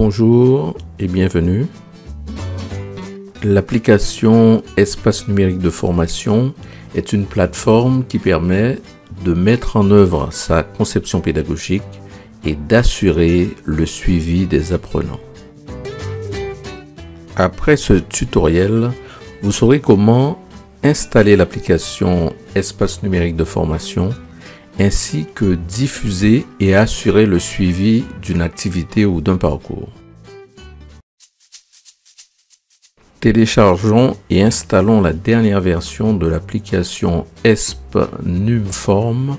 Bonjour et bienvenue. L'application Espace numérique de formation est une plateforme qui permet de mettre en œuvre sa conception pédagogique et d'assurer le suivi des apprenants. Après ce tutoriel, vous saurez comment installer l'application Espace numérique de formation ainsi que diffuser et assurer le suivi d'une activité ou d'un parcours. Téléchargeons et installons la dernière version de l'application ESP Numform.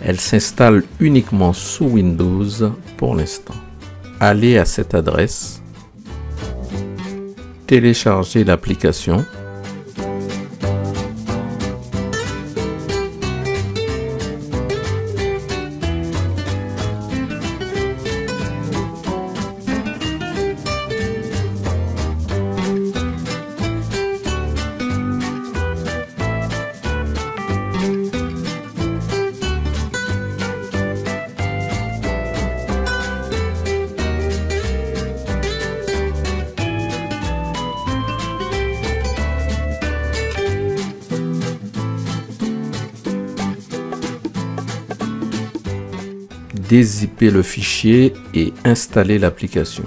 Elle s'installe uniquement sous Windows pour l'instant. Allez à cette adresse, téléchargez l'application. Dézipper le fichier et installer l'application.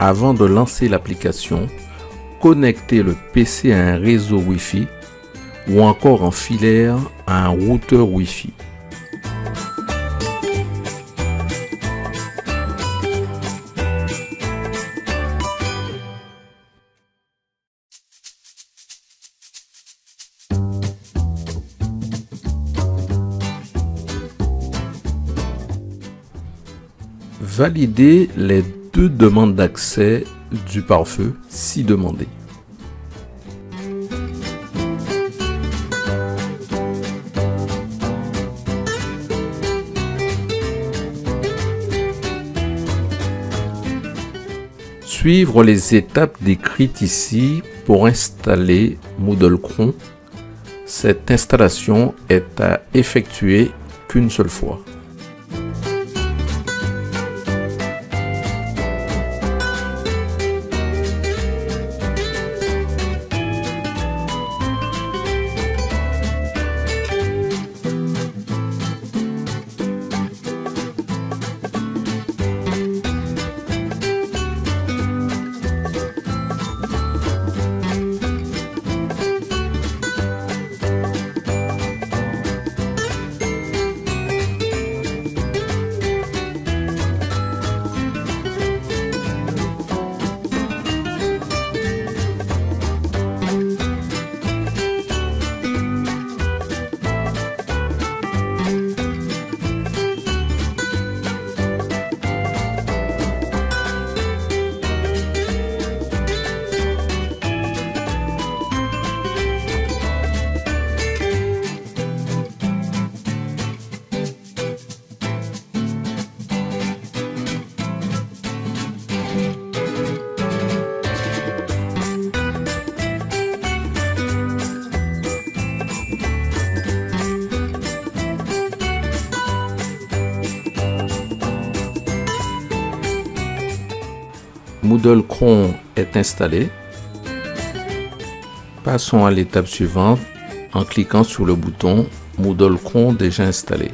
Avant de lancer l'application, connectez le PC à un réseau Wi-Fi ou encore en filaire à un routeur Wi-Fi. Validez les deux demandes d'accès du pare-feu si demandé. Suivre les étapes décrites ici pour installer Moodle Cron. Cette installation est à effectuer qu'une seule fois. Moodle Chrome est installé. Passons à l'étape suivante en cliquant sur le bouton Moodle Chrome déjà installé.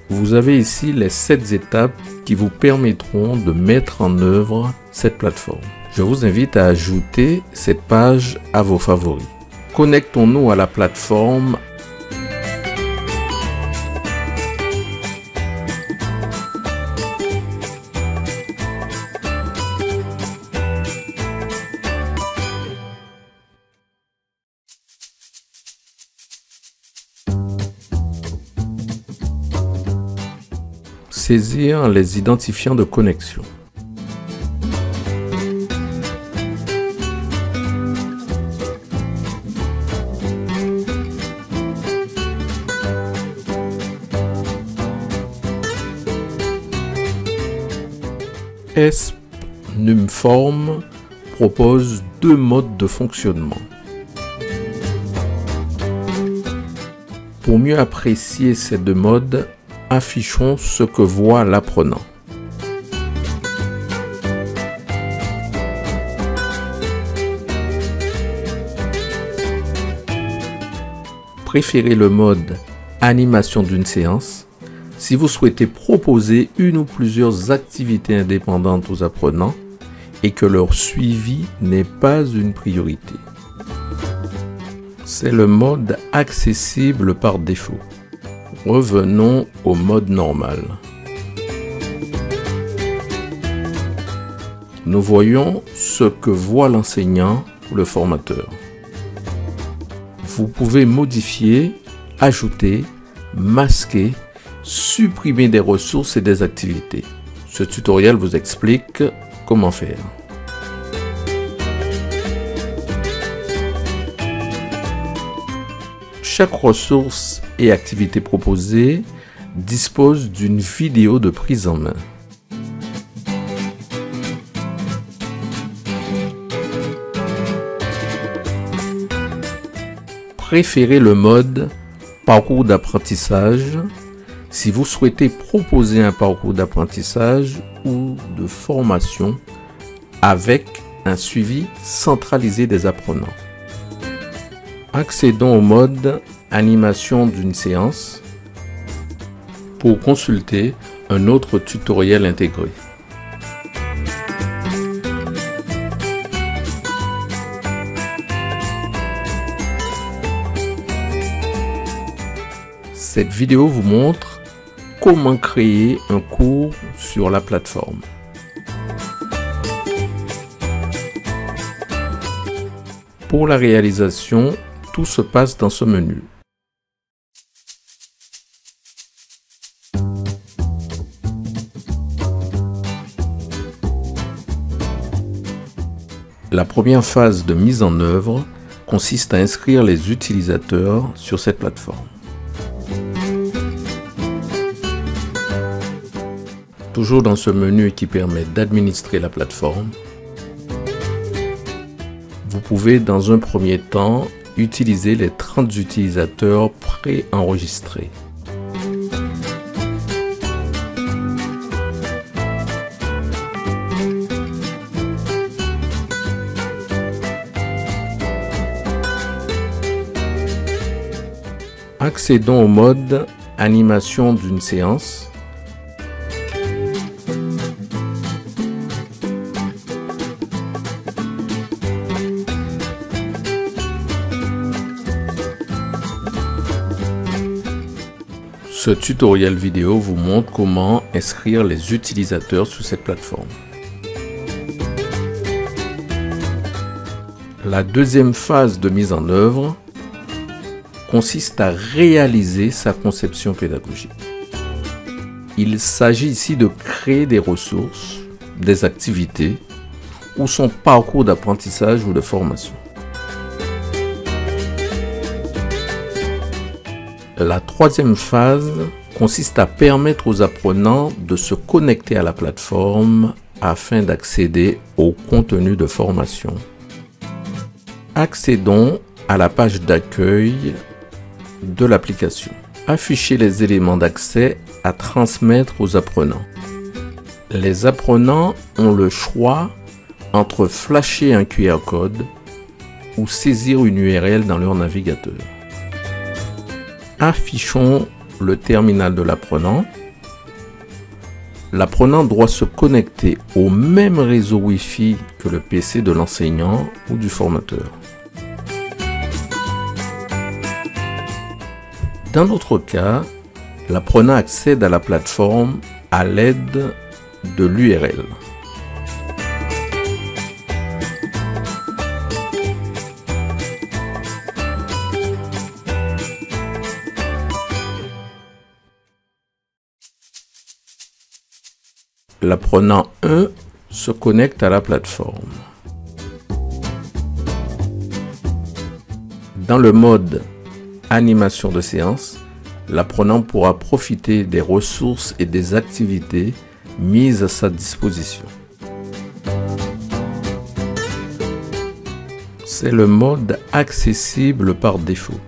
Vous avez ici les 7 étapes qui vous permettront de mettre en œuvre cette plateforme. Je vous invite à ajouter cette page à vos favoris. Connectons-nous à la plateforme. Saisir les identifiants de connexion. ESP Numform propose 2 modes de fonctionnement. Pour mieux apprécier ces 2 modes, affichons ce que voit l'apprenant. Préférez le mode animation d'une séance si vous souhaitez proposer une ou plusieurs activités indépendantes aux apprenants et que leur suivi n'est pas une priorité. C'est le mode accessible par défaut. Revenons au mode normal. Nous voyons ce que voit l'enseignant ou le formateur. Vous pouvez modifier, ajouter, masquer, supprimer des ressources et des activités. Ce tutoriel vous explique comment faire. Chaque ressource et activité proposée dispose d'une vidéo de prise en main. Préférez le mode parcours d'apprentissage si vous souhaitez proposer un parcours d'apprentissage ou de formation avec un suivi centralisé des apprenants. Accédons au mode animation d'une séance pour consulter un autre tutoriel intégré. Cette vidéo vous montre comment créer un cours sur la plateforme. Pour la réalisation, tout se passe dans ce menu. La première phase de mise en œuvre consiste à inscrire les utilisateurs sur cette plateforme. Toujours dans ce menu qui permet d'administrer la plateforme, vous pouvez dans un premier temps utiliser les 30 utilisateurs pré-enregistrés. Accédons au mode animation d'une séance. Ce tutoriel vidéo vous montre comment inscrire les utilisateurs sur cette plateforme. La deuxième phase de mise en œuvre consiste à réaliser sa conception pédagogique. Il s'agit ici de créer des ressources, des activités ou son parcours d'apprentissage ou de formation. La troisième phase consiste à permettre aux apprenants de se connecter à la plateforme afin d'accéder au contenu de formation. Accédons à la page d'accueil de l'application. Affichez les éléments d'accès à transmettre aux apprenants. Les apprenants ont le choix entre flasher un QR code ou saisir une URL dans leur navigateur. Affichons le terminal de l'apprenant. L'apprenant doit se connecter au même réseau Wi-Fi que le PC de l'enseignant ou du formateur. Dans notre cas, l'apprenant accède à la plateforme à l'aide de l'URL. L'apprenant 1 se connecte à la plateforme. Dans le mode animation de séance, l'apprenant pourra profiter des ressources et des activités mises à sa disposition. C'est le mode accessible par défaut.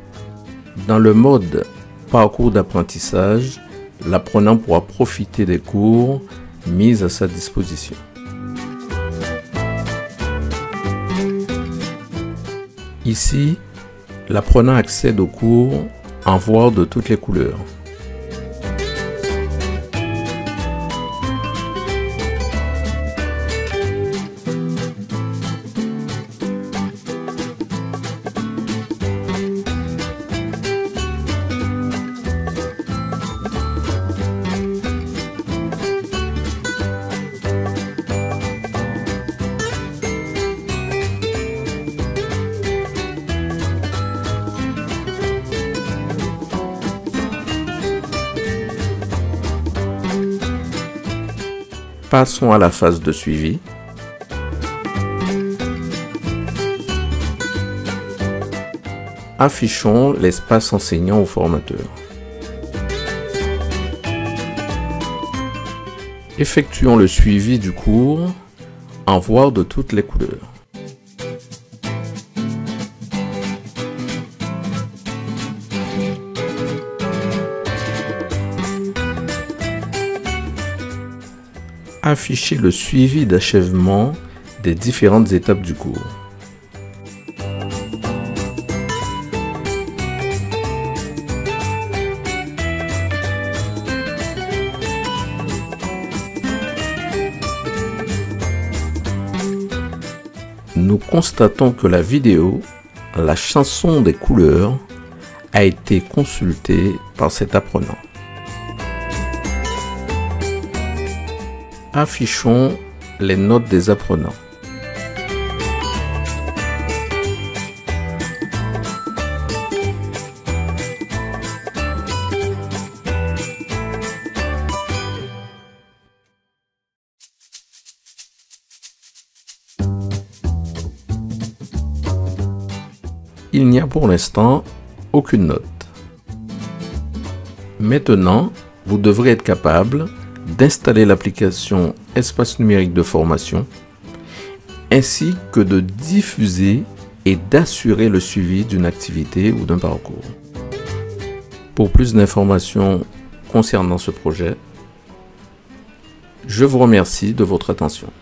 Dans le mode parcours d'apprentissage, l'apprenant pourra profiter des cours mis à sa disposition. Ici, l'apprenant accède aux cours en voir de toutes les couleurs. Passons à la phase de suivi. Affichons l'espace enseignant au formateur. Effectuons le suivi du cours en voir de toutes les couleurs. Afficher le suivi d'achèvement des différentes étapes du cours. Nous constatons que la vidéo, la chanson des couleurs, a été consultée par cet apprenant. Affichons les notes des apprenants. Il n'y a pour l'instant aucune note. Maintenant, vous devrez être capable d'installer l'application Espace numérique de formation ainsi que de diffuser et d'assurer le suivi d'une activité ou d'un parcours. Pour plus d'informations concernant ce projet, je vous remercie de votre attention.